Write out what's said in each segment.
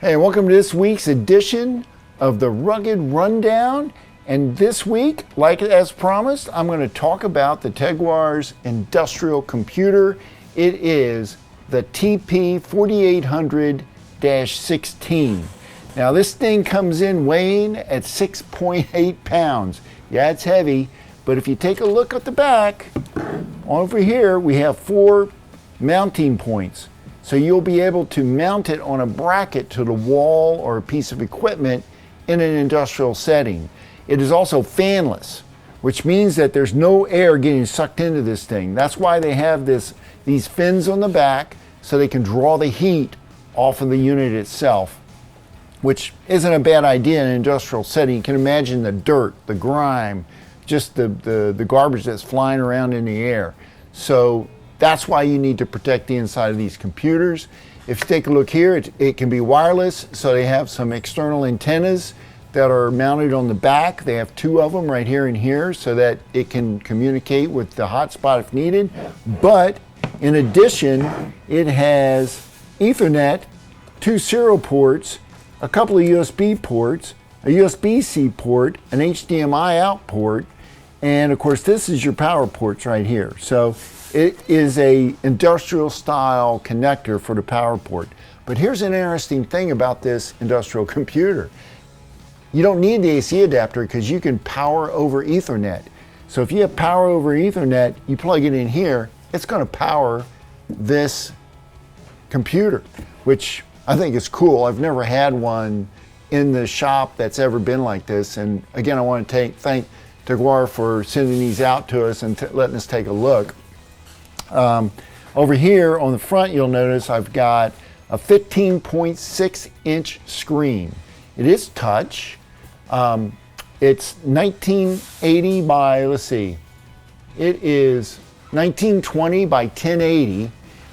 Hey, and welcome to this week's edition of the Rugged Rundown. And this week, like as promised, I'm going to talk about the Teguar's industrial computer. It is the TP4800-16. Now this thing comes in weighing at 6.8 pounds. Yeah, it's heavy, but if you take a look at the back, over here we have 4 mounting points. So you'll be able to mount it on a bracket to the wall or a piece of equipment in an industrial setting. It is also fanless, which means that there's no air getting sucked into this thing. That's why they have these fins on the back so they can draw the heat off of the unit itself, which isn't a bad idea in an industrial setting. You can imagine the dirt, the grime, just the garbage that's flying around in the air. So that's why you need to protect the inside of these computers. If you take a look here, it can be wireless, so they have some external antennas that are mounted on the back. They have 2 of them right here and here so that it can communicate with the hotspot if needed. But in addition, it has Ethernet, 2 serial ports, a couple of USB ports, a USB-C port, an HDMI out port, and of course this is your power ports right here. So it is a industrial style connector for the power port. But here's an interesting thing about this industrial computer. You don't need the AC adapter because you can power over Ethernet. So if you have power over Ethernet, you plug it in here, it's going to power this computer, which I think is cool. I've never had one in the shop that's ever been like this. And again, I want to thank Teguar for sending these out to us and letting us take a look. Over here on the front, you'll notice I've got a 15.6 inch screen. It is touch. It's 1980 by, let's see, it is 1920 by 1080.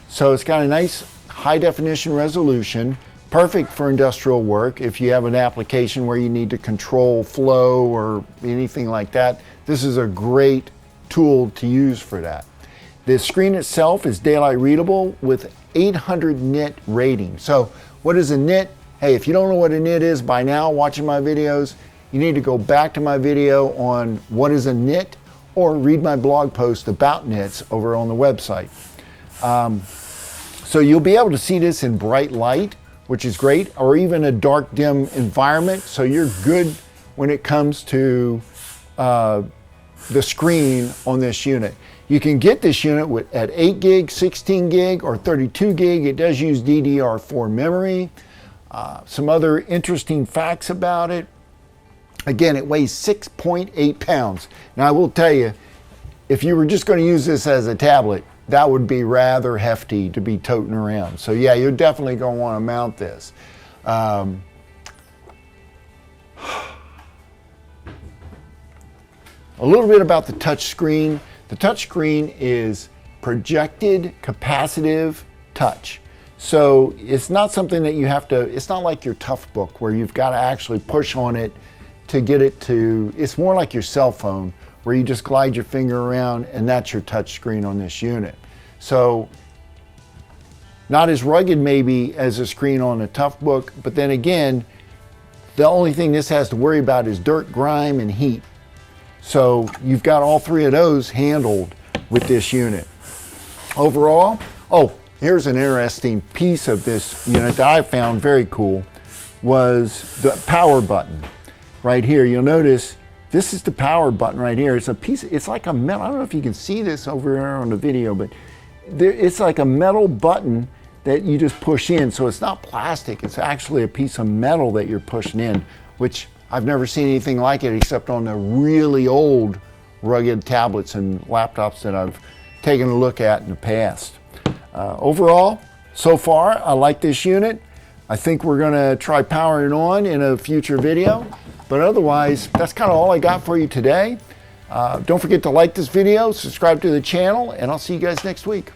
So it's got a nice high definition resolution, perfect for industrial work. If you have an application where you need to control flow or anything like that, this is a great tool to use for that. The screen itself is daylight readable with 800 nit rating. So what is a nit? Hey, if you don't know what a nit is by now watching my videos, you need to go back to my video on what is a nit or read my blog post about nits over on the website. So you'll be able to see this in bright light, which is great, or even a dark, dim environment. So you're good when it comes to the screen on this unit. You can get this unit at 8 gig, 16 gig, or 32 gig. It does use DDR4 memory. Some other interesting facts about it. Again, it weighs 6.8 pounds. Now I will tell you, if you were just going to use this as a tablet, that would be rather hefty to be toting around. So yeah, you're definitely going to want to mount this. A little bit about the touch screen. The touch screen is projected capacitive touch. So it's not something that you have to, it's not like your Toughbook where you've got to actually push on it to get it to, it's more like your cell phone where you just glide your finger around and that's your touch screen on this unit. So not as rugged maybe as a screen on a Toughbook, but then again, the only thing this has to worry about is dirt, grime, and heat. So you've got all 3 of those handled with this unit. Overall, oh, here's an interesting piece of this unit that I found very cool, was the power button. Right here, you'll notice this is the power button right here. It's a piece, it's like a metal, I don't know if you can see this over here on the video, but it's like a metal button that you just push in. So it's not plastic, it's actually a piece of metal that you're pushing in, which I've never seen anything like it except on the really old rugged tablets and laptops that I've taken a look at in the past. Overall, so far, I like this unit. I think we're gonna try powering it on in a future video, but otherwise, that's kind of all I got for you today. Don't forget to like this video, subscribe to the channel, and I'll see you guys next week.